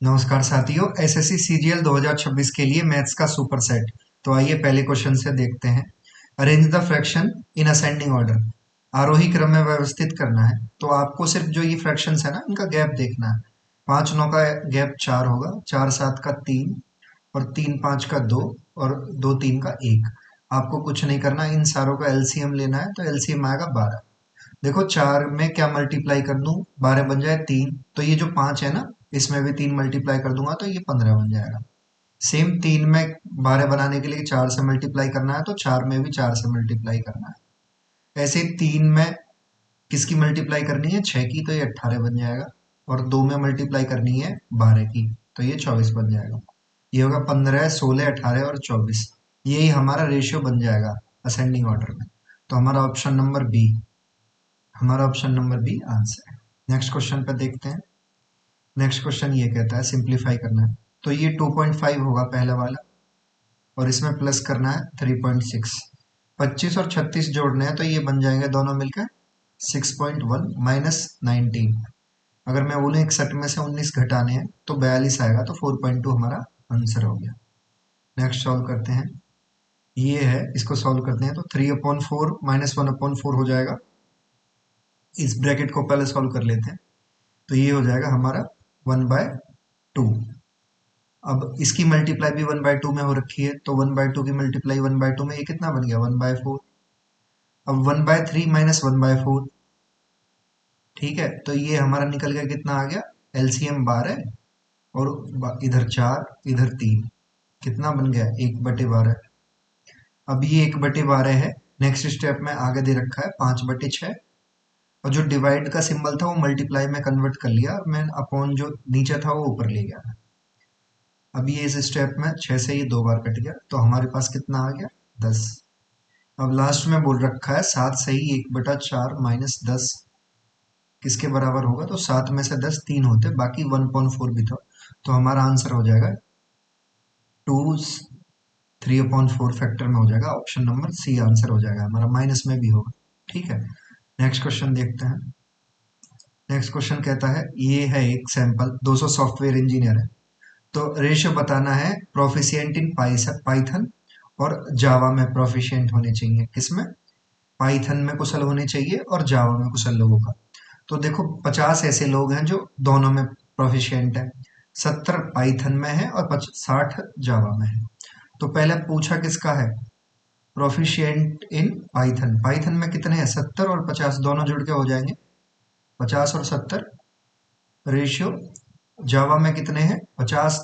नमस्कार साथियों, SSC CGL 2026 के लिए मैथ्स का सुपर सेट। तो आइए पहले क्वेश्चन से देखते हैं। Arrange the fraction in ascending order. आरोही क्रम में व्यवस्थित करना है। तो आपको सिर्फ जो ये फ्रैक्शंस है ना, इनका गैप देखना है। 5 9 का गैप 4 होगा, 4 7 का 3 और 3 5 का 2 और 2 3 का 1। आपको कुछ नहीं करना, इन सारों का एलसीएम लेना है। तो एलसीएम आएगा 12। देखो 4 में क्या मल्टीप्लाई कर दूं, 12 बन जाए 3। तो ये जो 5 है ना, इसमें भी 3 मल्टीप्लाई कर दूंगा तो ये 15 बन जाएगा। सेम 3 में 12 बनाने के लिए 4 से मल्टीप्लाई करना है, तो 4 में भी 4 से मल्टीप्लाई करना है। ऐसे 3 में किसकी मल्टीप्लाई करनी है, 6 की, तो ये 18 बन जाएगा। और 2 में मल्टीप्लाई करनी है 12 की, तो ये 24 बन जाएगा। ये होगा 15 16 18 और 24। यही हमारा रेशियो बन जाएगा असेंडिंग ऑर्डर में। तो हमारा ऑप्शन नंबर बी आंसर है। नेक्स्ट क्वेश्चन पे देखते हैं। नेक्स्ट क्वेश्चन ये कहता है सिंप्लीफाई करना है। तो ये 2.5 होगा पहला वाला, और इसमें प्लस करना है 3.6। 25 और 36 जोड़ने हैं, तो ये बन जाएंगे दोनों मिलकर 6.1 माइनस 19। अगर मैं बोलूँ 61 में से 19 घटाने हैं तो 42 आएगा, तो 4.2 हमारा आंसर हो गया। नेक्स्ट सॉल्व करते हैं। ये है, इसको सॉल्व करते हैं तो 3/4 माइनस 1/4 हो जाएगा। इस ब्रैकेट को पहले सॉल्व कर लेते हैं। तो ये हो जाएगा हमारा 1/2। अब इसकी मल्टीप्लाई भी 1/2 में हो रखी है, तो 1/2 की मल्टीप्लाई 1/2 में ये कितना बन गया, 1/4। अब 1/3 माइनस 1/4। ठीक है, तो ये हमारा निकल गया, कितना आ गया, एलसीएम 12 और इधर 4 इधर 3, कितना बन गया, 1/12। अब ये 1/12 है। नेक्स्ट स्टेप में आगे दे रखा है 5/6। और जो डिवाइड का सिंबल था वो मल्टीप्लाई में कन्वर्ट कर लिया, और मैं अपॉन जो नीचे था वो ऊपर ले गया। अब ये इस स्टेप में 6 से ये 2 बार कट गया, तो हमारे पास कितना आ गया, 10। अब लास्ट में बोल रखा है 7 से ही 1/4 माइनस 10 किसके बराबर होगा, तो 7 में से 10 3 होते, बाकी 1/4 भी था। तो हमारा आंसर हो जाएगा 2 3/4 फैक्टर में हो जाएगा। ऑप्शन नंबर सी आंसर हो जाएगा हमारा, माइनस में भी होगा। ठीक है, नेक्स्ट क्वेश्चन देखते हैं। नेक्स्ट क्वेश्चन कहता है, ये है एक सैंपल, 200 सॉफ्टवेयर इंजीनियर है। तो रेशियो बताना है प्रोफिशिएंट इन पाइथन और जावा में प्रोफिशिएंट होने चाहिए। किसमें, पाइथन में कुशल होने चाहिए और जावा में कुशल लोगों का। तो देखो 50 ऐसे लोग हैं जो दोनों में प्रोफिशिएंट है, 70 पाइथन में है और 60 जावा में है। तो पहले पूछा किसका है, प्रोफिशिएंट इन पाइथन। पाइथन में कितने हैं, 70 और 50 दोनों जुड़ के हो जाएंगे 50 और 70 रेशियो। जावा में कितने हैं, 50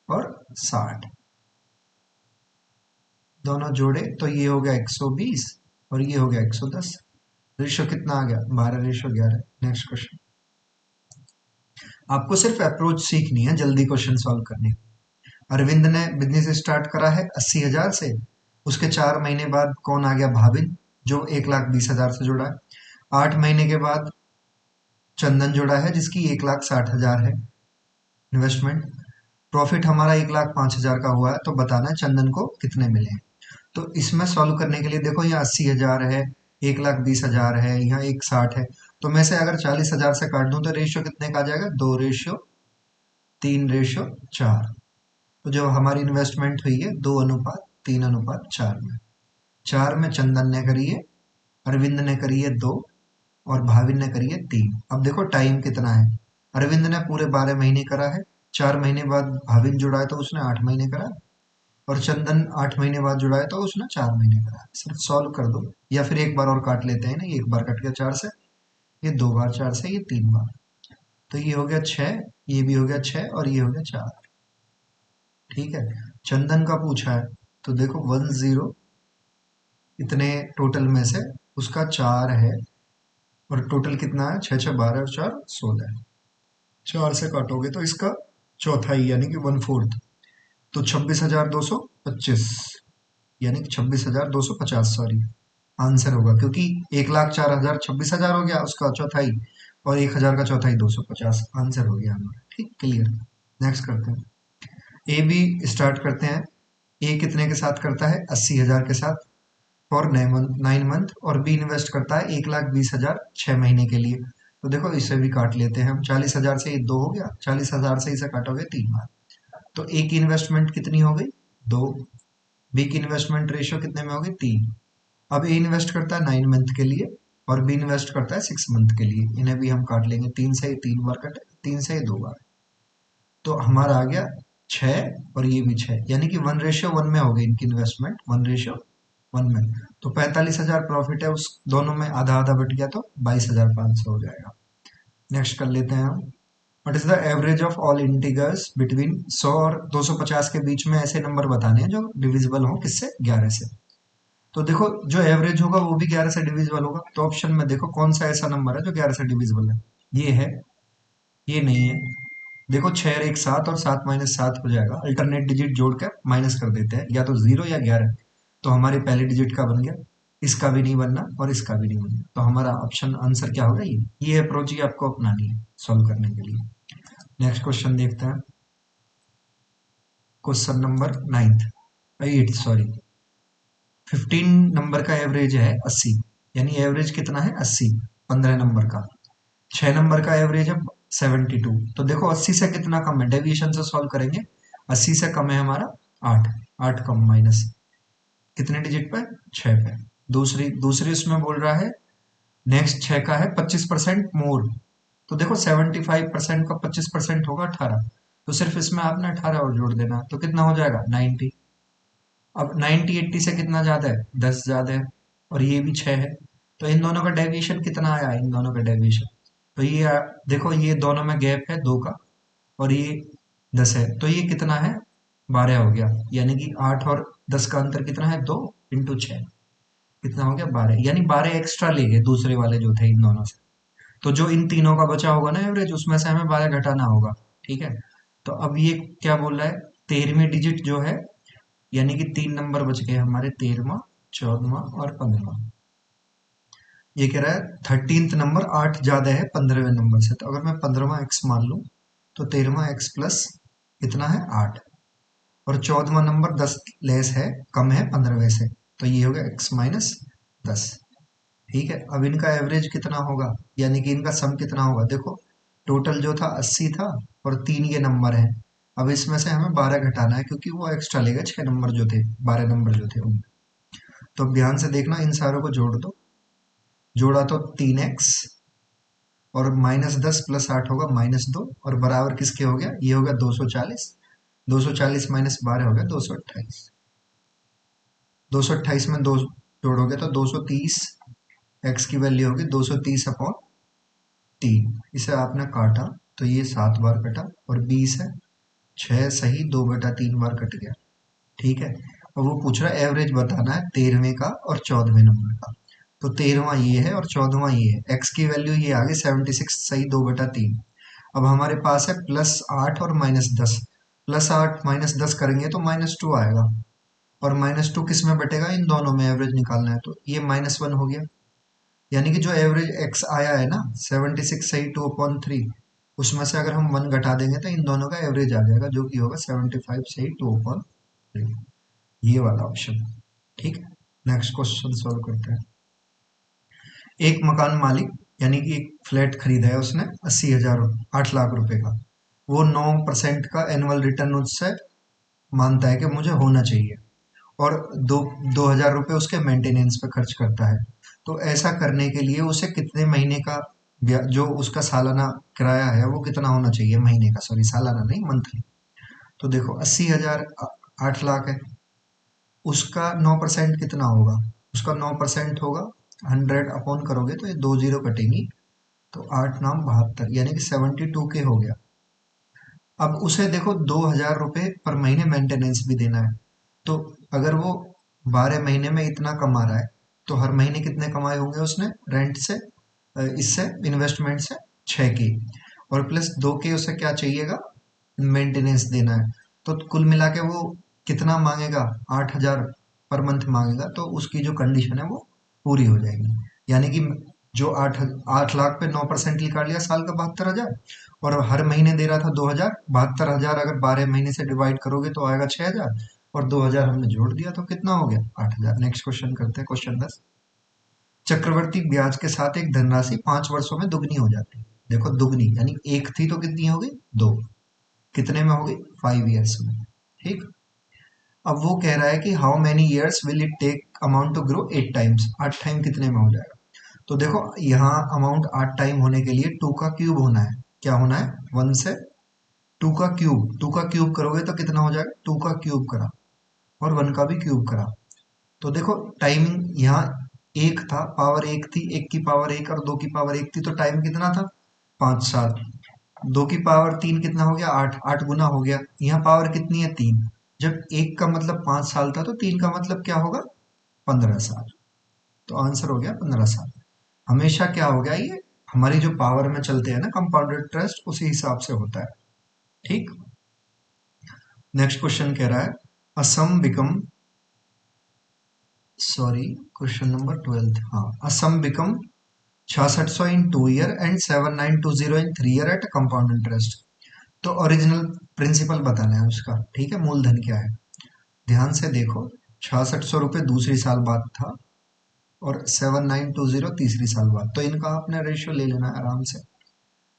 और 60, दोनों जोड़े तो ये हो गया 120 और ये हो गया 110। रेशियो कितना आ गया, 12/11। Next question. आपको सिर्फ अप्रोच सीखनी है जल्दी क्वेश्चन सॉल्व करने की। अरविंद ने बिजनेस स्टार्ट करा है 80,000 से। उसके 4 महीने बाद कौन आ गया, भाविन, जो 1,20,000 से जुड़ा है। 8 महीने के बाद चंदन जुड़ा है, जिसकी 1,60,000 है इन्वेस्टमेंट। प्रॉफिट हमारा 1,05,000 का हुआ है, तो बताना है चंदन को कितने मिले हैं। तो इसमें सॉल्व करने के लिए देखो, यहाँ 80,000 है, 1,20,000 है, यहाँ 1,60 है। तो मैं से अगर 40,000 से काट दूं तो रेशियो कितने का आ जाएगा, 2/3/4। तो जो हमारी इन्वेस्टमेंट हुई है 2:3:4 में। 4 में चंदन ने करी है, अरविंद ने करी है 2 और भाविन ने करी है 3। अब देखो टाइम कितना है, अरविंद ने पूरे 12 महीने करा है, 4 महीने बाद भाविन जुड़ा है तो उसने 8 महीने करा, और चंदन 8 महीने बाद जुड़ा है तो उसने 4 महीने करा। सिर्फ सॉल्व कर दो, या फिर एक बार और काट लेते हैं ना, ये एक बार कट गया 4 से, ये 2 बार 4 से, ये 3 बार। तो ये हो गया 6, ये भी हो गया 6 और ये हो गया 4। ठीक है, चंदन का पूछा है, तो देखो 10 इतने टोटल में से उसका 4 है, और टोटल कितना है, 6 6 12 और 4 16। 4 से काटोगे तो इसका चौथाई यानी कि 1/4, तो 26,225, यानी कि 26,250, सॉरी, आंसर होगा। क्योंकि 1,04,000 26,000 हो गया उसका चौथाई, और 1,000 का चौथाई 250, आंसर हो गया हमारा। ठीक, क्लियर। नेक्स्ट करते हैं, ए बी स्टार्ट करते हैं। ए कितने के साथ करता है, 80,000 के साथ फॉर 9 मंथ, और बी इन्वेस्ट करता है 1,20,000 6 महीने के लिए। तो देखो इसे भी काट लेते हैं हम। 40,000 से ये 2 हो गया, 40,000 से इसे काटोगे 3 बार, तो ए की इन्वेस्टमेंट कितनी हो गई? 2। बी की इन्वेस्टमेंट रेशियो कितने में होगी? 3। अब ए इन्वेस्ट करता है 9 मंथ के लिए और बी इन्वेस्ट करता है 6 मंथ के लिए, इन्हें भी हम काट लेंगे। 3 से ये 3 बार कटे, 3 से ये 2 बार, तो हमारा आ गया 6 और ये भी 6, यानी कि 1:1 में हो गई इनकी इन्वेस्टमेंट, 1:1 में। तो 45,000 प्रॉफिट है, उस दोनों में आधा आधा बट गया तो 22,500 हो जाएगा। नेक्स्ट कर लेते हैं हम। What is the average of all integers between 100 और 250 के बीच में ऐसे नंबर बताने हैं जो डिविजिबल हो किससे? 11 से। तो देखो जो एवरेज होगा वो भी 11 से डिविजिबल होगा, तो ऑप्शन में देखो कौन सा ऐसा नंबर है जो 11 से डिविजिबल है? ये है, ये नहीं है। देखो 6 और 1 7 और 7 माइनस 7 हो जाएगा, अल्टरनेट डिजिट जोड़ कर माइनस कर देते हैं, या तो 0 या 11। तो हमारे पहले डिजिट का बन गया, इसका भी नहीं बनना और इसका भी नहीं बनना, तो हमारा ऑप्शन आंसर क्या होगा? ये अप्रोच ही आपको अपनानी है सॉल्व करने के लिए। नेक्स्ट क्वेश्चन देखते हैं। क्वेश्चन नंबर 8 सॉरी 15 नंबर का एवरेज है 80, यानी एवरेज कितना है? 80 15 नंबर का। 6 नंबर का एवरेज है 72। तो देखो 80 से कितना कम है, डेविएशन से सॉल्व करेंगे। 80 से कम है हमारा 8, 8 कम माइनस कितने डिजिट पे? 6 पे। दूसरी दूसरी उसमें बोल रहा है नेक्स्ट 6 का है 25% मोर। तो देखो 75% का 25% होगा 18, तो सिर्फ इसमें आपने 18 और जोड़ देना, तो कितना हो जाएगा? 90। अब 90 80 से कितना ज्यादा है? 10 ज्यादा है, और ये भी 6 है, तो इन दोनों का डेविएशन कितना आया? इन दोनों का डेविएशन, तो ये देखो ये दोनों में गैप है 2 का, और ये 10 है, तो ये कितना है? 12 हो गया, यानी कि 8 और 10 का अंतर कितना है? 2 इंटू 6, कितना हो गया? 12, यानी 12 एक्स्ट्रा ले गए दूसरे वाले जो थे इन दोनों से। तो जो इन तीनों का बचा होगा ना एवरेज, उसमें से हमें 12 घटाना होगा, ठीक है। तो अब ये क्या बोल रहा है? 13वीं डिजिट जो है, यानी कि 3 नंबर बच गए हमारे, 13वां, 14वां और 15वां। ये कह रहा है 13th नंबर 8 ज्यादा है 15वें नंबर से, तो अगर मैं 15वां एक्स मान लूं तो 13वां एक्स प्लस कितना है? 8, और 14वां नंबर 10 लेस है, कम है 15वें से, तो ये हो गया एक्स माइनस 10। ठीक है, अब इनका एवरेज कितना होगा, यानी कि इनका सम कितना होगा? देखो टोटल जो था 80 था, और 3 ये नंबर है। अब इसमें से हमें 12 घटाना है, क्योंकि वो एक्स्ट्रा लेगा 6 नंबर जो थे, 12 नंबर जो थे उनमें। तो अब ध्यान से देखना, इन सारों को जोड़ दो। जोड़ा तो 3x, और -10 प्लस 8 होगा -2, और बराबर किसके हो गया? ये हो गया 240। 240 माइनस 12 हो गया 228। 228 में 2 जोड़ोगे तो 230, एक्स की वैल्यू होगी 230/3। इसे आपने काटा तो ये 7 बार कटा, और 20 है, 6 सही 2/3 बार कट गया, ठीक है। और वो पूछ रहा है एवरेज बताना है 13वें का और 14वें नंबर का। तो 13वां ये है और 14वां ये है, एक्स की वैल्यू ये आ गई 76 सही 2/3। अब हमारे पास है +8 और -10। +8 -10 करेंगे तो -2 आएगा, और -2 किस में बटेगा? इन दोनों में एवरेज निकालना है, तो ये -1 हो गया। यानी कि जो एवरेज एक्स आया है ना 76 सही 2/3, उसमें से अगर हम 1 घटा देंगे तो इन दोनों का एवरेज आ जाएगा, जो कि होगा 75 सही 2/3, ये वाला ऑप्शन। ठीक है, नेक्स्ट क्वेश्चन सॉल्व करते हैं। एक मकान मालिक, यानी कि एक फ्लैट खरीदा है उसने 80,000, 8 लाख रुपए का। वो 9% का एनुअल रिटर्न उससे मानता है कि मुझे होना चाहिए, और 2,000 रुपये उसके मेंटेनेंस पे खर्च करता है। तो ऐसा करने के लिए उसे कितने महीने का जो उसका सालाना किराया है वो कितना होना चाहिए? महीने का, सॉरी सालाना नहीं, मंथली। तो देखो 80,000 8 लाख है, उसका 9% कितना होगा? उसका 9% होगा 100 अपॉन करोगे तो ये 2 जीरो कटेंगी, तो 8×9 = 72, यानी कि 72K हो गया। अब उसे देखो 2,000 रुपये पर महीने मेंटेनेंस भी देना है, तो अगर वो 12 महीने में इतना कमा रहा है, तो हर महीने कितने कमाए होंगे उसने रेंट से, इससे इन्वेस्टमेंट से? 6K, और प्लस 2K उसे क्या चाहिएगा? मेंटेनेंस देना है। तो कुल मिला के वो कितना मांगेगा? 8,000 पर मंथ मांगेगा, तो उसकी जो कंडीशन है वो पूरी हो जाएगी। यानी कि जो 8 लाख पे 9% निकाल लिया साल का 72,000, और हर महीने दे रहा था 2,000, 72,000 अगर 12 महीने से डिवाइड करोगे तो आएगा 6,000, और 2,000 हमने जोड़ दिया तो कितना हो गया? 8,000। नेक्स्ट क्वेश्चन करते हैं, क्वेश्चन 10। चक्रवर्ती ब्याज के साथ एक धनराशि 5 वर्षों में दुगनी हो जाती है। देखो दुगनी यानी एक थी तो कितनी हो गई, दो। कितने में हो गई, 5 ईयर्स में। ठीक। अब वो कह रहा है कि how many years will it take amount to grow 8 times, 8 time कितने में हो जाएगा। तो देखो यहाँ अमाउंट 8 टाइम होने के लिए 2 का क्यूब होना है। क्या होना है, 1 से 2 का क्यूब। 2 का क्यूब करोगे तो कितना हो जाएगा, 2 का क्यूब करा और 1 का भी क्यूब करा। तो देखो टाइमिंग यहाँ एक था, पावर एक थी, एक की पावर एक और दो की पावर एक थी, तो टाइम कितना था, 5 साल। दो की पावर तीन कितना हो गया, 8, 8 गुना हो गया। यहाँ पावर कितनी है, 3। जब एक का मतलब 5 साल था तो तीन का मतलब क्या होगा, 15 साल। तो आंसर हो गया 15 साल। हमेशा क्या हो गया, ये हमारी जो पावर में चलते हैं ना कंपाउंडेड इंटरेस्ट, उसी हिसाब से होता है। ठीक। नेक्स्ट क्वेश्चन कह रहा है a sum become, sorry, question number 12, हाँ, a sum become 6600 in 2 year and 7920 in 3 year at compound interest. तो ओरिजिनल प्रिंसिपल बताना है उसका। ठीक है, मूलधन क्या है, ध्यान से देखो। 6600 रुपये दूसरी साल बाद था और 7920 तीसरी साल बाद, तो इनका आपने रेशियो ले लेना है आराम से।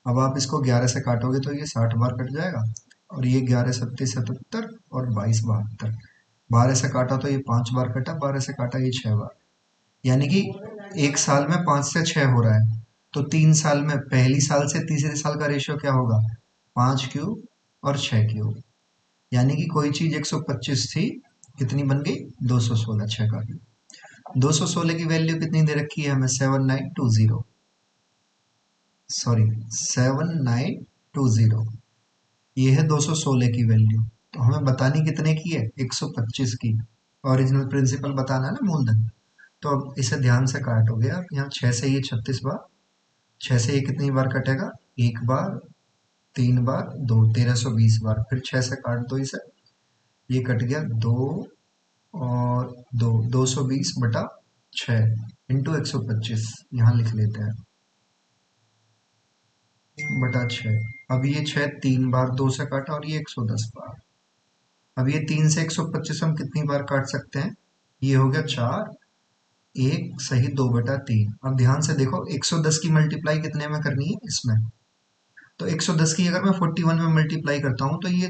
अब आप इसको 11 से काटोगे तो ये 60 बार कट जाएगा, और ये 11 सत्ती 77 और 22 72। 12 से काटा तो ये 5 बार कटा, 12 से काटा ये 6 बार, यानी कि एक साल में 5 से 6 हो रहा है। तो 3 साल में पहली साल से तीसरे साल का रेशियो क्या होगा, 5 क्यूब और 6 क्यूब। यानी कि कोई चीज 125 थी, कितनी बन गई, 216, 6 का क्यूब। 216 की वैल्यू कितनी दे रखी है हमें, 7920, सॉरी 7920, ये है 216 की वैल्यू। तो हमें बतानी कितने की है, 125 की। ओरिजिनल प्रिंसिपल बताना है ना, मूलधन। तो अब इसे ध्यान से काटोगे आप, यहाँ 6 से ये 36 बार, 6 से ये कितनी बार कटेगा, एक बार, 3 बार, दो, 1320 बार। फिर 6 से काट दो इसे, ये कट गया, दो और दो, 220/6 इंटू 125, यहाँ लिख लेते हैं, बटा 6। अब ये 6 3 बार 2 से काटा और ये 110 बार। अब ये 3 से 125 हम कितनी बार काट सकते हैं, ये हो गया 4, एक सही 2/3। अब ध्यान से देखो 110 की मल्टीप्लाई कितने में करनी है इसमें, तो 110 की अगर मैं 41 में मल्टीप्लाई करता हूँ तो ये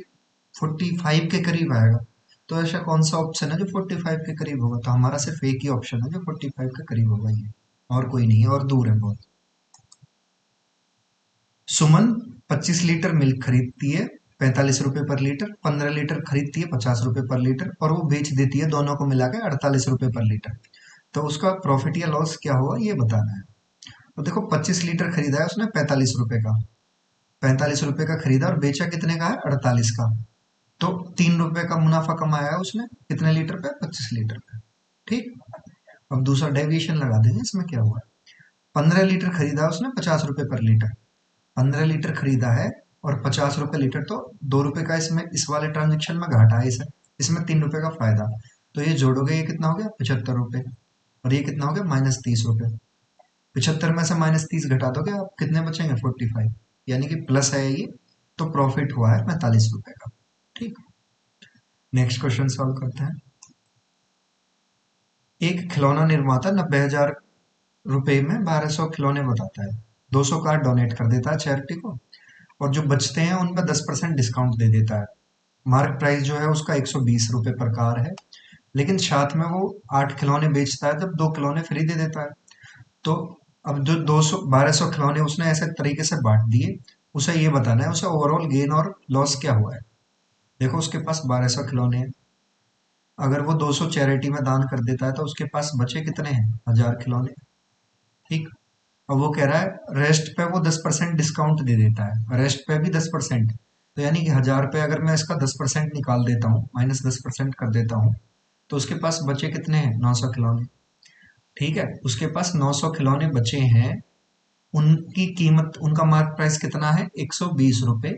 45 के करीब आएगा। तो ऐसा कौन सा ऑप्शन है जो 45 के करीब होगा, तो हमारा सिर्फ एक ही ऑप्शन है जो 45 के करीब होगा, ये और कोई नहीं है और दूर है बहुत। सुमन 25 लीटर मिल्क खरीदती है 45 रुपए पर लीटर, 15 लीटर खरीदती है 50 रुपए पर लीटर, और वो बेच देती है दोनों को मिला के 48 रुपए पर लीटर। तो उसका प्रॉफिट या लॉस क्या होगा ये बताना है। तो देखो 25 लीटर खरीदा है उसने 45 रुपए का, 45 रुपए का खरीदा और बेचा कितने का है, 48 का। तो 3 रुपए का मुनाफा कमाया है उसने, कितने लीटर पे, 25 लीटर पे। ठीक। अब दूसरा डेविएशन लगा देंगे इसमें क्या हुआ। 15 लीटर खरीदा उसने 50 रुपए पर लीटर, 15 लीटर खरीदा है और 50 रुपए लीटर, तो 2 रुपए का इसमें इस वाले ट्रांजेक्शन में घाटा है इसे, इसमें 3 रुपए का फायदा। तो ये जोड़ोगे ये कितना हो गया, 75 रुपए, और ये कितना हो गया, -30 रुपए। 75 में से -30 घटा दोगे आप, कितने बचेंगे, 45, यानी कि प्लस है ये। तो प्रॉफिट हुआ है 45 रुपए का। ठीक। नेक्स्ट क्वेश्चन सॉल्व करते हैं। एक खिलौना निर्माता 90,000 रुपए में 1200 खिलौने बताता है, 200 कार्ड डोनेट कर देता है चैरिटी को, और जो बचते हैं उन पर 10% डिस्काउंट दे देता है। मार्क प्राइस जो है उसका 120 रुपए पर कार है, लेकिन साथ में वो 8 खिलौने बेचता है जब 2 खिलौने फ्री दे देता है। तो अब जो 1200 खिलौने उसने ऐसे तरीके से बांट दिए, उसे ये बताना है उसे ओवरऑल गेन और लॉस क्या हुआ है। देखो उसके पास 1200 खिलौने हैं, अगर वो 200 चैरिटी में दान कर देता है तो उसके पास बचे कितने हैं, 1000 खिलौने। ठीक। अब वो कह रहा है रेस्ट पे वो 10% डिस्काउंट दे देता है, रेस्ट पे भी 10%। तो यानी कि 1000 पे अगर मैं इसका 10% निकाल देता हूँ, -10% कर देता हूँ, तो उसके पास बचे कितने हैं, 900 खिलौने। ठीक है, उसके पास 900 खिलौने बचे हैं, उनकी कीमत, उनका मार्क प्राइस कितना है, 120 रुपए।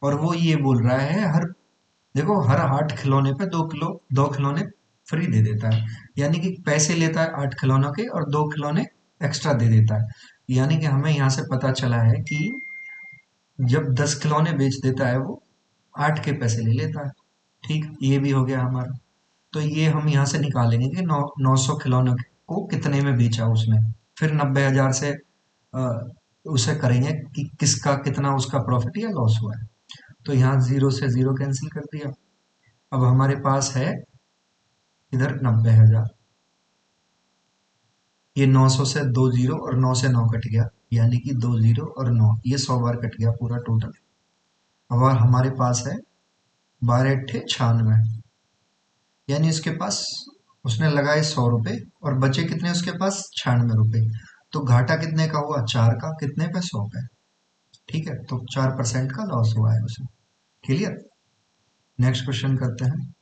और वो ये बोल रहा है हर, देखो हर 8 खिलौने पे 2 किलो, 2 खिलौने फ्री दे देता है, यानी कि पैसे लेता है 8 खिलौनों के और 2 खिलौने एक्स्ट्रा दे देता है। यानी कि हमें यहाँ से पता चला है कि जब 10 खिलौने बेच देता है वो 8 के पैसे ले लेता है। ठीक, ये भी हो गया हमारा। तो ये हम यहाँ से निकालेंगे कि 900 खिलौनों के को कितने में बेचा उसने, फिर 90,000 से उसे करेंगे कि किसका कितना उसका प्रॉफिट या लॉस हुआ है। तो यहाँ 0 से 0 कैंसिल कर दिया। अब हमारे पास है इधर 90,000, ये 900 से 2 जीरो और 9 से 9 कट गया, यानी कि 2 जीरो और 9, ये 100 बार कट गया पूरा टोटल। अब हमारे पास है 12 अट्ठे 96, यानी उसके पास उसने लगाए 100 रुपए और बचे कितने उसके पास 96 रुपए। तो घाटा कितने का हुआ, 4 का, कितने पे, 100 पे। ठीक है, तो 4% का लॉस हुआ है उसे। क्लियर। नेक्स्ट क्वेश्चन करते हैं।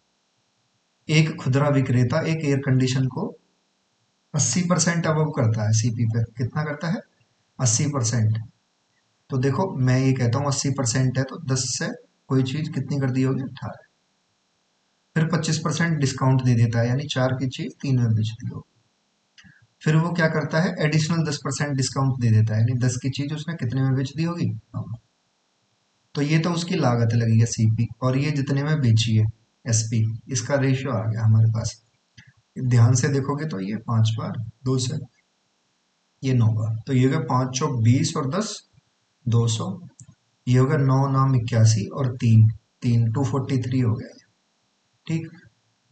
एक खुदरा विक्रेता एक एयर कंडीशन को 80% अबव करता है सीपी पे, कितना करता है, 80%। तो देखो मैं ये कहता हूँ 80% है तो 10 से कोई चीज कितनी कर दी होगी, 18। फिर 25% डिस्काउंट दे देता है, यानी 4 की चीज 3 में बेच दी होगी। फिर वो क्या करता है, एडिशनल 10% डिस्काउंट दे देता है, यानी 10 की चीज उसने कितने में बेच दी होगी, 9। तो ये तो उसकी लागत लगी है सीपी, और ये जितने में बेची है एसपी, इसका रेशियो आ गया हमारे पास। ध्यान से देखोगे तो ये 5 बार 2 से, ये 9 बार, तो ये हो गया 5 चौक 20 और 10 200। ये हो गया 9 नाम 81 और 3 3 243 हो गया। ठीक,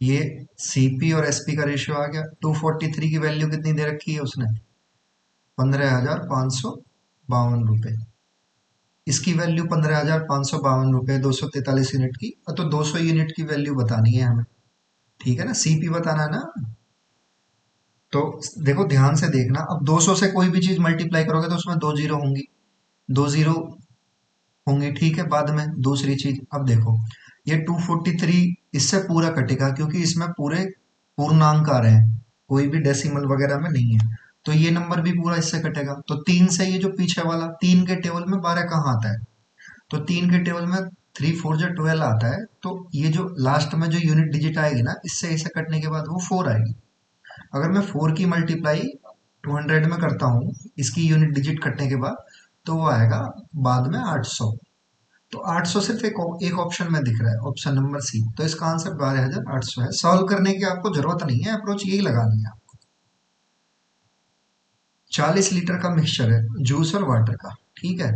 ये सीपी और एसपी का रेशियो आ गया। 243 की वैल्यू कितनी दे रखी है उसने, 15,552 रुपए। इसकी वैल्यू 15,552 रुपए, 243 यूनिट की, तो 200 यूनिट की वैल्यू बतानी है हमें। ठीक है ना, सीपी बताना है ना। तो देखो ध्यान से देखना, अब 200 से कोई भी चीज मल्टीप्लाई करोगे तो उसमें 2 जीरो होंगी, 2 जीरो होंगे। ठीक है, बाद में दूसरी चीज, अब देखो ये 243 इससे पूरा कटेगा, क्योंकि इसमें पूरे पूर्णांक आ रहे हैं, कोई भी डेसिमल वगैरह में नहीं है। तो ये नंबर भी पूरा इससे कटेगा। तो 3 से ये जो पीछे वाला 3 के टेबल में 12 कहाँ आता है, तो 3 के टेबल में 3 4 जो 12 आता है। तो ये जो लास्ट में जो यूनिट डिजिट आएगी ना, इससे इसे कटने के बाद वो 4 आएगी। अगर मैं 4 की मल्टीप्लाई 200 में करता हूँ इसकी यूनिट डिजिट कटने के बाद, तो वो आएगा बाद में 800। तो 800 सिर्फ एक ऑप्शन में दिख रहा है, ऑप्शन नंबर सी। तो इसका आंसर 12,800 है। सॉल्व करने की आपको जरूरत नहीं है, अप्रोच यही लगानी है आपको। 40 लीटर का मिक्सचर है जूस और वाटर का, ठीक है।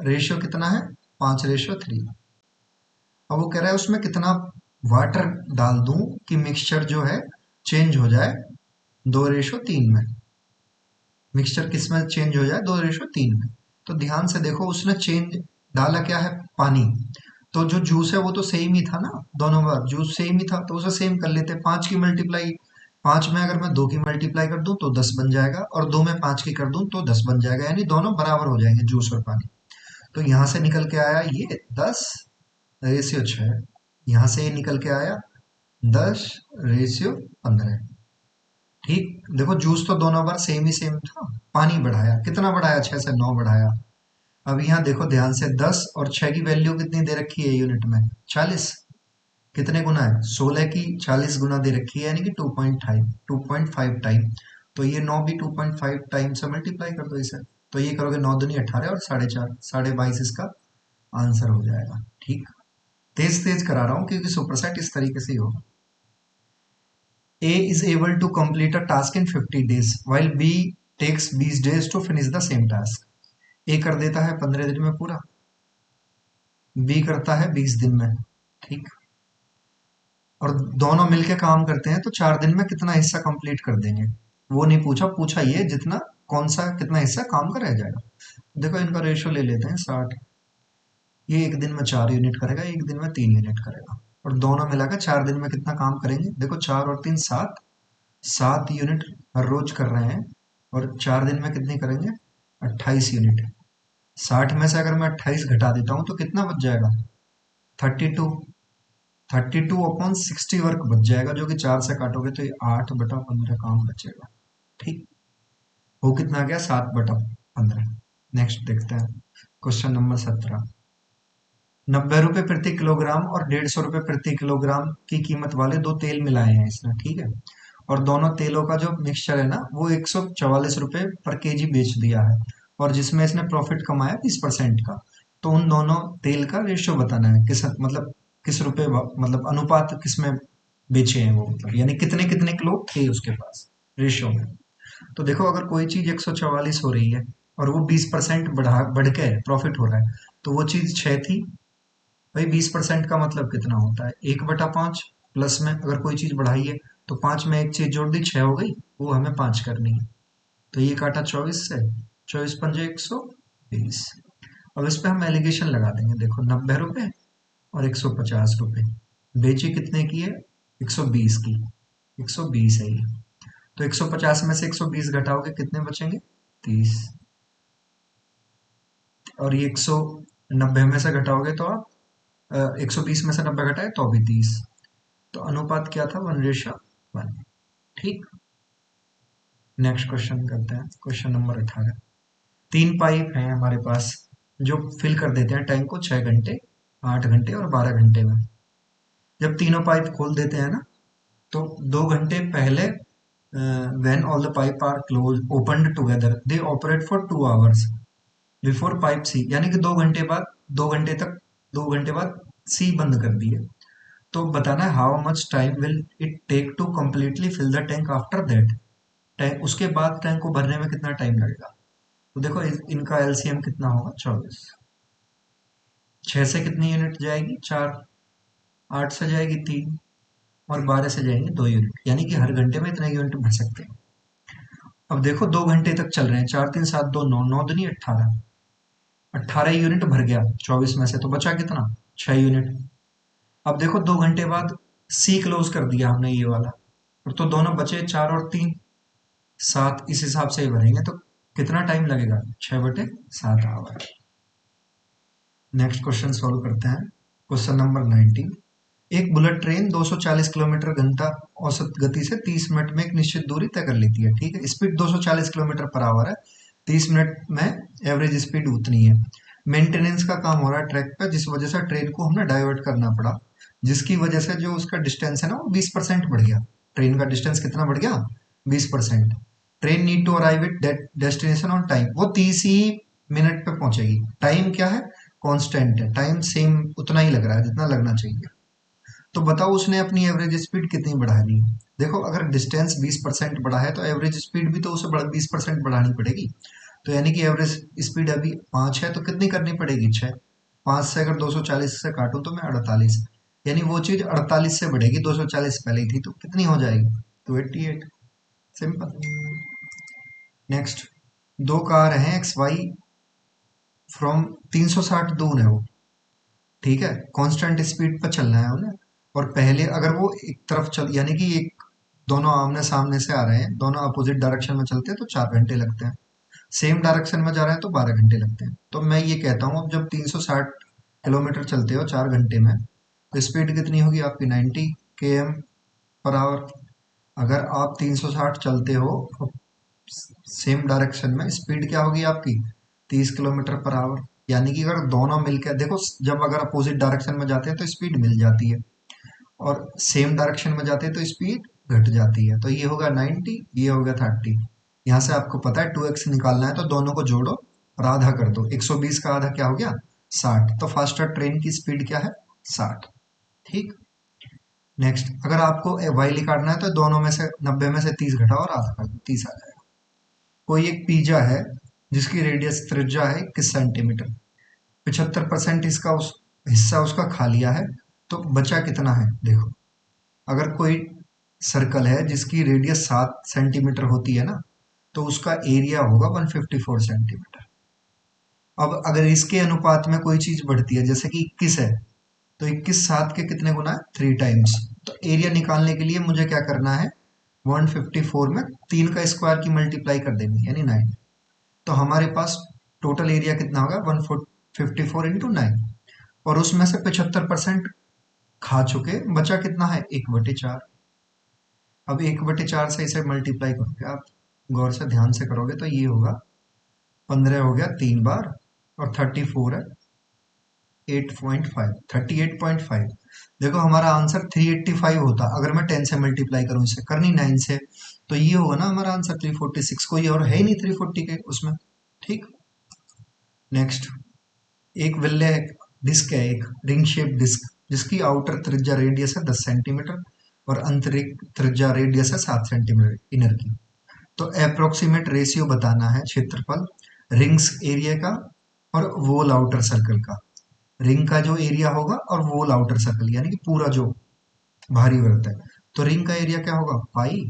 रेशियो कितना है, 5:3। अब वो कह रहा है उसमें कितना वाटर डाल दूं कि मिक्सचर जो है चेंज हो जाए 2:3 में। मिक्सचर किस में चेंज हो जाए, 2:3 में। तो ध्यान से देखो, उसने चेंज डाला क्या है, पानी। तो जो जूस है वो तो सेम ही था ना, दोनों बार जूस सेम ही था, तो उसे सेम कर लेते। 5 की मल्टीप्लाई 5 में अगर मैं 2 की मल्टीप्लाई कर दूं तो 10 बन जाएगा, और 2 में 5 की कर दूं तो 10 बन जाएगा, यानी दोनों बराबर हो जाएंगे जूस और पानी। तो यहां से निकल के आया ये 10:6। यहां से ये निकल के आया 10:15। ठीक, देखो जूस तो दोनों बार सेम ही सेम था, पानी बढ़ाया, कितना बढ़ाया, 6 से 9 बढ़ाया। अब यहाँ देखो ध्यान से, 10 और 6 की वैल्यू कितनी दे रखी है यूनिट में, 40। कितने गुना है, 16 की 40 गुना दे रखी है, यानी कि 2.5 टाइम। तो ये 9 भी 2.5 टाइम से मल्टीप्लाई कर दो इसे। तो ये करोगे 9 दूनी 18 और 4.5 22.5 इसका आंसर हो जाएगा। ठीक, तेज तेज करा रहा हूँ क्योंकि सुपरसेट इस तरीके से ही होगा। A is able to complete a task in 50 days while B takes 20 days to finish the same task. A कर देता है 15 दिन में पूरा, B करता है 20 दिन में। ठीक, और दोनों मिलके काम करते हैं तो 4 दिन में कितना हिस्सा कंप्लीट कर देंगे, वो नहीं पूछा, पूछा ये जितना कौन सा कितना हिस्सा काम का रह जाएगा। देखो इनका रेशियो ले लेते हैं 60। ये एक दिन में 4 यूनिट करेगा, एक दिन में 3 यूनिट करेगा, और दोनों मिलाकर 4 दिन में कितना काम करेंगे। देखो 4 और 3 7, 7 यूनिट हर रोज कर रहे हैं, और 4 दिन में कितनी करेंगे, 28 यूनिट। 60 में से अगर मैं 28 घटा देता हूँ तो कितना बच जाएगा, 32। 32/60 वर्क बच जाएगा, जो कि 4 से काटोगे तो ये 8/15 काम बचेगा। ठीक, वो कितना आ गया, 7/15। नेक्स्ट देखते हैं क्वेश्चन नंबर 17। 90 रुपए प्रति किलोग्राम और 150 रुपए प्रति किलोग्राम की कीमत वाले दो तेल मिलाए हैं इसने, ठीक है। और दोनों तेलों का जो मिक्सचर है ना, वो 144 रुपए पर केजी बेच दिया है, और जिसमें इसने प्रॉफिट कमाया 20% का। तो उन दोनों तेल का रेशियो बताना है, किस मतलब किस रुपए मतलब अनुपात किस में बेचे हैं वो, मतलब यानी कितने कितने किलो थे उसके पास। रेशियो में। तो देखो अगर कोई चीज 144 हो रही है और वो 20% बढ़ के प्रॉफिट हो रहा है, तो वो चीज 6 थी। भाई 20% का मतलब कितना होता है, 1/5। प्लस में अगर कोई चीज बढ़ाई है तो 5 में एक चीज जोड़ दी, 6 हो गई, वो हमें 5 करनी है। तो ये काटा 24 से, 24×5 = 120। अब इस पे हम एलिगेशन लगा देंगे, देखो 90 रुपए और 150 रुपए, बेची कितने की है, 120 की, 120 है ये। तो 150 में से 120 घटाओगे कितने बचेंगे, 30। और ये 190 में से घटाओगे तो आप 120 में से 90 घटाए तो भी 30। तो अनुपात क्या था, 1:1। ठीक। नेक्स्ट क्वेश्चन करते हैं, क्वेश्चन नंबर 18। तीन पाइप हैं हमारे पास जो फिल कर देते हैं टैंक को 6 घंटे, 8 घंटे और 12 घंटे में। जब तीनों पाइप खोल देते हैं ना, तो 2 घंटे पहले when all the pipe are closed opened together they operate for 2 hours before pipe C, यानी कि 2 घंटे बाद, 2 घंटे बाद सी बंद कर दिए। तो बताना है how much time will it take to completely fill the tank after that, tank उसके बाद टैंक को भरने में कितना टाइम लगेगा। तो देखो इनका एलसीएम कितना होगा, 24। 6 से कितनी यूनिट जाएगी, 4। 8 से जाएगी 3, और 12 से जाएंगे 2 यूनिट, यानी कि हर घंटे में इतना यूनिट भर सकते हैं। अब देखो 2 घंटे तक चल रहे हैं, 4 3 7 2 9, 9 दूनी 18, 18 यूनिट भर गया 24 में से, तो बचा कितना, 6 यूनिट। अब देखो 2 घंटे बाद सी क्लोज कर दिया हमने ये वाला, तो दोनों बचे 4 और 3, 7। इस हिसाब से ही भरेंगे तो कितना टाइम लगेगा, 6/7 आवर। नेक्स्ट क्वेश्चन सॉल्व करते हैं, क्वेश्चन नंबर 19। एक बुलेट ट्रेन 240 किलोमीटर घंटा औसत गति से 30 मिनट में एक निश्चित दूरी तय कर लेती है। ठीक है, स्पीड 240 किलोमीटर पर आवर है, 30 मिनट में एवरेज स्पीड उतनी है। मेंटेनेंस का काम हो रहा है ट्रैक पे, जिस वजह से ट्रेन को हमें डाइवर्ट करना पड़ा, जिसकी वजह से जो उसका डिस्टेंस है ना वो 20% बढ़ गया। ट्रेन का डिस्टेंस कितना बढ़ गया, 20%। Train need to arrive at destination on time, वो 30 ही मिनट पे पहुंचेगी। टाइम क्या है, कांस्टेंट है, टाइम सेम उतना ही लग रहा है जितना लगना चाहिए। तो बताओ उसने अपनी एवरेज स्पीड कितनी बढ़ा दी। देखो अगर डिस्टेंस 20% बढ़ा है तो एवरेज स्पीड भी तो उसे 20% बढ़ानी पड़ेगी। तो यानी कि एवरेज स्पीड अभी 5 है तो कितनी करनी पड़ेगी, 6। 5 से अगर 240 से काटूं तो मैं 48, यानी वो चीज 48 से बढ़ेगी, 240 पहले ही थी तो कितनी हो जाएगी, 288। सिंपल। नेक्स्ट, दो कार हैं एक्स वाई फ्रॉम 360 दूर है वो, ठीक है, कांस्टेंट स्पीड पर चलना है उन्हें। और पहले अगर वो एक तरफ चल, यानी कि एक, दोनों आमने सामने से आ रहे हैं, दोनों अपोजिट डायरेक्शन में चलते हैं तो 4 घंटे लगते हैं। सेम डायरेक्शन में जा रहे हैं तो 12 घंटे लगते हैं। तो मैं ये कहता हूँ अब जब 360 किलोमीटर चलते हो 4 घंटे में, तो स्पीड कितनी होगी आपकी, 90 km/h। अगर आप 360 चलते हो सेम डायरेक्शन में, स्पीड क्या होगी आपकी, 30 km/h। यानी कि अगर दोनों मिलकर देखो, जब अगर अपोजिट डायरेक्शन में जाते हैं तो स्पीड मिल जाती है, और सेम डायरेक्शन में जाते हैं तो स्पीड घट जाती है। तो ये होगा 90, ये हो गया 30। यहाँ से आपको पता है 2x निकालना है तो दोनों को जोड़ो और आधा कर दो, 120 का आधा क्या हो गया, 60। तो फास्टर ट्रेन की स्पीड क्या है, 60। ठीक। नेक्स्ट, अगर आपको वाई निकालना है तो दोनों में से 90 में से 30 घटाओ और आधा कर दो, 30 आ जाएगा। कोई एक पिज्जा है जिसकी रेडियस त्रिज्या है 21 सेंटीमीटर, 75% इसका उस हिस्सा उसका खा लिया है, तो बचा कितना है देखो। अगर कोई सर्कल है जिसकी रेडियस 7 सेंटीमीटर होती है ना, तो उसका एरिया होगा 154 सेंटीमीटर। अब अगर इसके अनुपात में कोई चीज बढ़ती है, जैसे कि 21 है, तो 21 7 के कितने गुना है, 3 टाइम्स। तो एरिया निकालने के लिए मुझे क्या करना है, 154 में 3 का स्क्वायर की मल्टीप्लाई कर देंगे यानी 9। तो हमारे पास टोटल एरिया कितना होगा, 154 × 9, और उसमें से 75% खा चुके, बचा कितना है, 1/4। अब 1/4 से इसे मल्टीप्लाई करोगे आप, गौर से ध्यान से करोगे तो ये होगा 15 हो गया 3 बार, और 34 है 8.5, 38.5। देखो हमारा आंसर 385 होता अगर मैं 10 से मल्टीप्लाई करूं, इसे करनी 9 से, तो ये होगा ना हमारा आंसर 346। कोई और है ही नहीं 340 के उसमें। ठीक। नेक्स्ट, एक विल्ले डिस्क है, एक रिंग शेप डिस्क जिसकी आउटर त्रिज्या रेडियस है 10 सेंटीमीटर और आंतरिक त्रिज्या रेडियस है 7 सेंटीमीटर इनर की। तो अप्रोक्सीमेट रेशियो बताना है क्षेत्रफल रिंग्स एरिया का और वोल आउटर सर्कल का। रिंग का जो एरिया होगा और वोल आउटर सर्कल यानी कि पूरा जो भारी वृत्त है, तो रिंग का एरिया क्या होगा, पाई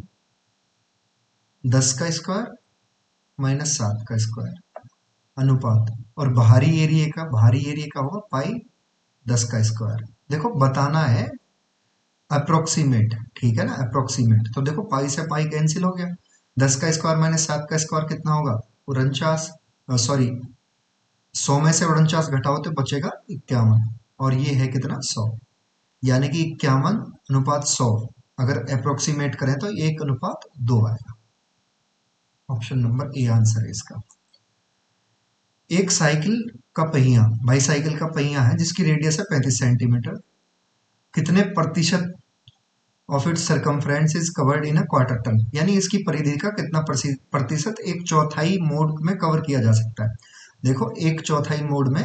10 का स्क्वायर माइनस 7 का स्क्वायर अनुपात, और भारी एरिया का होगा पाई 10 का स्क्वायर। देखो बताना है अप्रोक्सीमेट, ठीक है ना, अप्रोक्सीमेट। तो देखो पाई से पाई कैंसिल हो गया, 10 का स्क्वायर माइनस 7 का स्क्वायर कितना होगा, 49, सॉरी 100 में से 49 घटाओ तो बचेगा 51, और ये है कितना 100, यानी कि 51:100। अगर अप्रोक्सीमेट करें तो 1:2 आएगा। ऑप्शन नंबर ए आंसर है इसका। एक साइकिल का पहिया, बाईसाइकिल का पहिया है जिसकी रेडियस है 35 सेंटीमीटर, कितने प्रतिशत of its circumference is covered in a quarter turn, यानी इसकी परिधि का कितना प्रतिशत एक चौथाई मोड में कवर किया जा सकता है। देखो एक चौथाई मोड में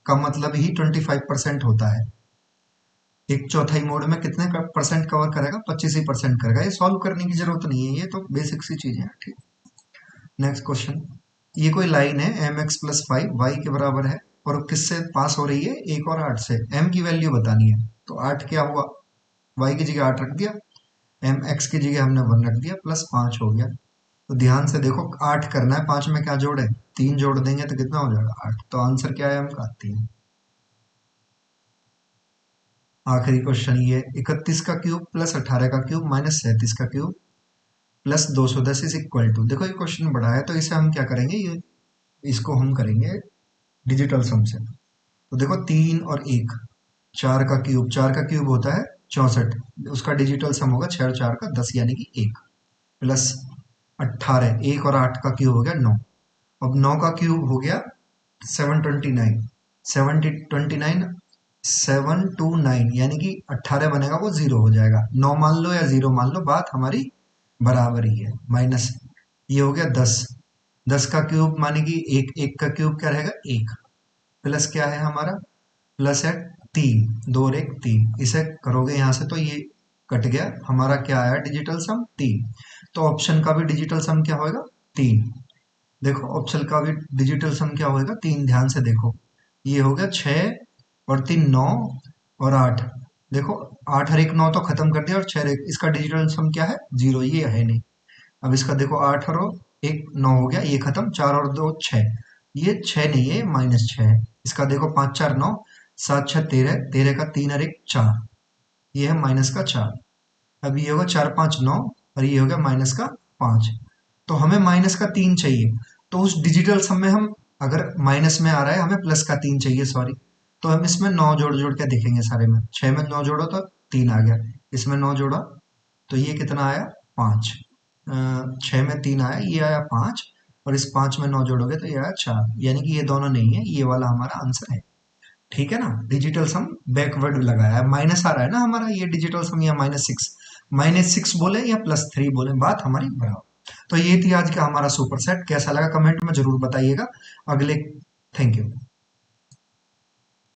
का मतलब ही 25% होता है। एक चौथाई मोड में कितने परसेंट कवर करेगा, 25% करेगा। ये सॉल्व करने की जरूरत नहीं है, ये तो बेसिक सी चीजें हैं, ठीक। नेक्स्ट क्वेश्चन, ये कोई लाइन है एम एक्स प्लस 5 वाई के बराबर है और किससे पास हो रही है, 1 और 8 से। एम की वैल्यू बतानी है, तो 8 क्या हुआ, वाई की जगह 8 रख दिया, एम एक्स की जगह हमने 1 रख दिया, प्लस 5 हो गया। तो ध्यान से देखो 8 करना है, 5 में क्या जोड़े, 3 जोड़ देंगे तो कितना हो जाएगा 8। तो आंसर क्या है हमका 3। आखिरी क्वेश्चन ये 31 का क्यूब प्लस 18 का क्यूब माइनस 37 का cube plus 210 is equal to. देखो ये क्वेश्चन बड़ा है तो इसे हम क्या करेंगे, ये इसको हम करेंगे डिजिटल सम से। तो देखो 3 और 1, 4 का क्यूब होता है 64, उसका डिजिटल सम होगा 6 और 4 का 10 यानी कि 1, प्लस 18, 1 और 8 का क्यूब हो गया 9। अब 9 का क्यूब हो गया 729, 729 729 यानी कि 18 बनेगा वो 0 हो जाएगा, 9 मान लो या 0 मान लो, बात हमारी बराबर ही है। माइनस ये हो गया 10, 10 का क्यूब माने कि एक, एक का क्यूब क्या रहेगा 1, प्लस क्या है हमारा, प्लस है 3, 2 और 1 3, इसे करोगे यहां से तो ये कट गया, हमारा क्या आया डिजिटल सम 3। तो ऑप्शन का भी डिजिटल सम क्या होगा 3। देखो ऑप्शन का भी डिजिटल सम क्या होगा 3, ध्यान से देखो, ये हो गया 6 और 3 9 और 8। देखो 8 और 1 9 तो खत्म कर दिया, और 6 और 1 इसका डिजिटल सम क्या है 0, ये है नहीं। अब इसका देखो 8 और 1 9 हो गया, ये खत्म, 4 और 2 6, ये 6 नहीं है, -6 है। इसका देखो 5 4 9, 7 6 13, 13 का 3 और 1 4, ये है माइनस का 4। अब ये होगा 4 5 9 और ये हो गया माइनस का 5। तो हमें माइनस का 3 चाहिए, तो उस डिजिटल सम में हम, अगर माइनस में आ रहा है हमें प्लस का 3 चाहिए, सॉरी, तो हम इसमें 9 जोड़ जोड़ के देखेंगे सारे में, 6 में 9 जोड़ो तो 3 आ गया, इसमें 9 जोड़ा तो ये कितना आया 5, 6 में 3 आया, ये आया 5, और इस 5 में 9 जोड़ोगे तो ये आया 4, यानी कि ये दोनों नहीं है, ये वाला हमारा आंसर है। ठीक है ना, डिजिटल सम बैकवर्ड लगाया है, माइनस आ रहा है ना हमारा, ये डिजिटल सम या -6, -6 बोले या +3 बोले, बात हमारी बराबर। तो ये थी आज का हमारा सुपर सेट, कैसा लगा कमेंट में जरूर बताइएगा। अगले, थैंक यू।